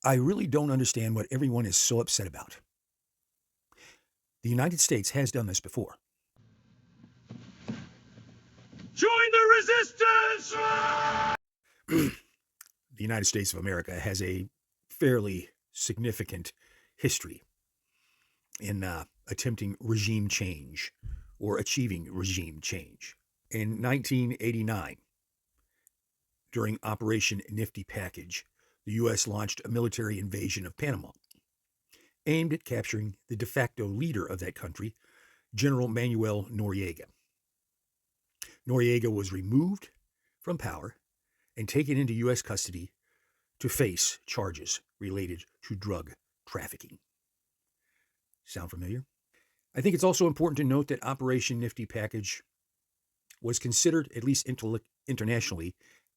I really don't understand what everyone is so upset about. The United States has done this before. Join the resistance! The United States of America has a fairly significant history in attempting regime change or achieving regime change. In 1989, during Operation Nifty Package, the U.S. launched a military invasion of Panama, aimed at capturing the de facto leader of that country, General Manuel Noriega. Noriega was removed from power and taken into U.S. custody to face charges related to drug trafficking. Sound familiar? I think it's also important to note that Operation Nifty Package was considered, at least internationally,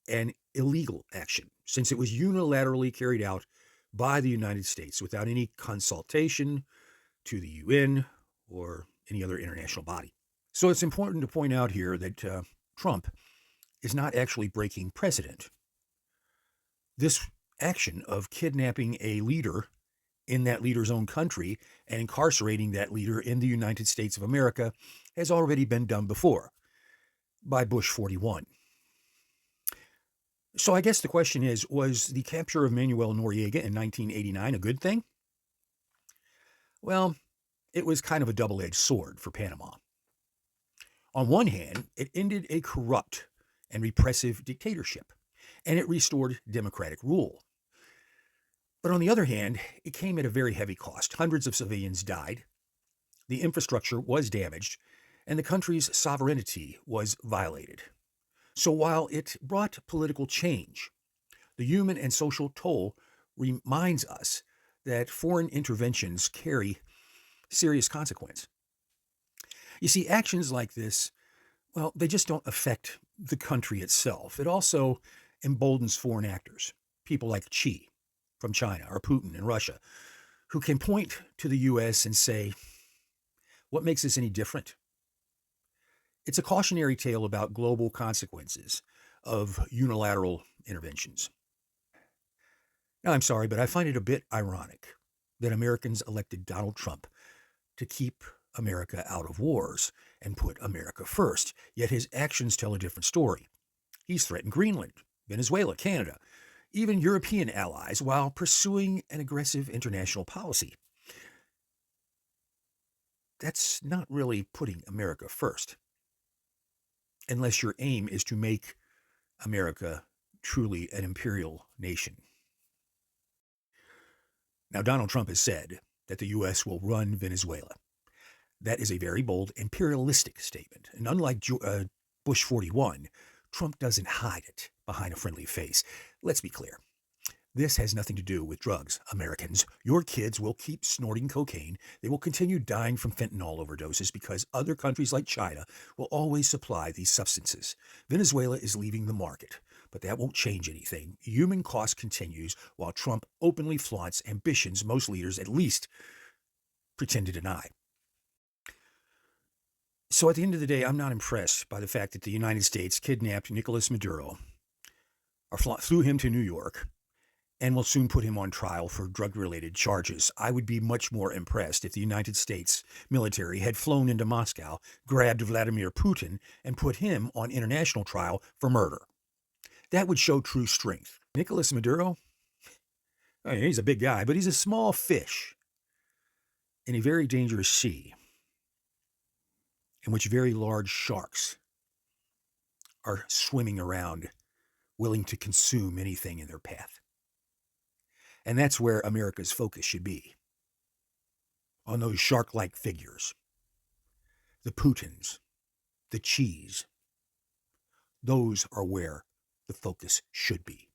an illegal action, since it was unilaterally carried out by the United States without any consultation to the UN or any other international body. So it's important to point out here that Trump is not actually breaking precedent. This action of kidnapping a leader in that leader's own country and incarcerating that leader in the United States of America has already been done before by Bush 41. So I guess the question is, was the capture of Manuel Noriega in 1989 a good thing? Well, it was kind of a double-edged sword for Panama. On one hand, it ended a corrupt and repressive dictatorship, and it restored democratic rule. But on the other hand, it came at a very heavy cost. Hundreds of civilians died, the infrastructure was damaged, and the country's sovereignty was violated. So while it brought political change, the human and social toll reminds us that foreign interventions carry serious consequence. You see, actions like this, well, they just don't affect the country itself. It also emboldens foreign actors, people like Xi from China or Putin in Russia, who can point to the U.S. and say, what makes this any different? It's a cautionary tale about global consequences of unilateral interventions. Now, I'm sorry, but I find it a bit ironic that Americans elected Donald Trump to keep America out of wars and put America first, yet his actions tell a different story. He's threatened Greenland, Venezuela, Canada, even European allies while pursuing an aggressive international policy. That's not really putting America first, unless your aim is to make America truly an imperial nation. Now, Donald Trump has said that the U.S. will run Venezuela. That is a very bold imperialistic statement. And unlike Bush 41, Trump doesn't hide it behind a friendly face. Let's be clear. This has nothing to do with drugs, Americans. Your kids will keep snorting cocaine. They will continue dying from fentanyl overdoses because other countries like China will always supply these substances. Venezuela is leaving the market, but that won't change anything. Human cost continues while Trump openly flaunts ambitions most leaders at least pretend to deny. So at the end of the day, I'm not impressed by the fact that the United States kidnapped Nicolas Maduro or flew him to New York and will soon put him on trial for drug-related charges. I would be much more impressed if the United States military had flown into Moscow, grabbed Vladimir Putin, and put him on international trial for murder. That would show true strength. Nicolas Maduro, he's a big guy, but he's a small fish in a very dangerous sea in which very large sharks are swimming around, willing to consume anything in their path. And that's where America's focus should be, on those shark-like figures, the Putins, the Xis. Those are where the focus should be.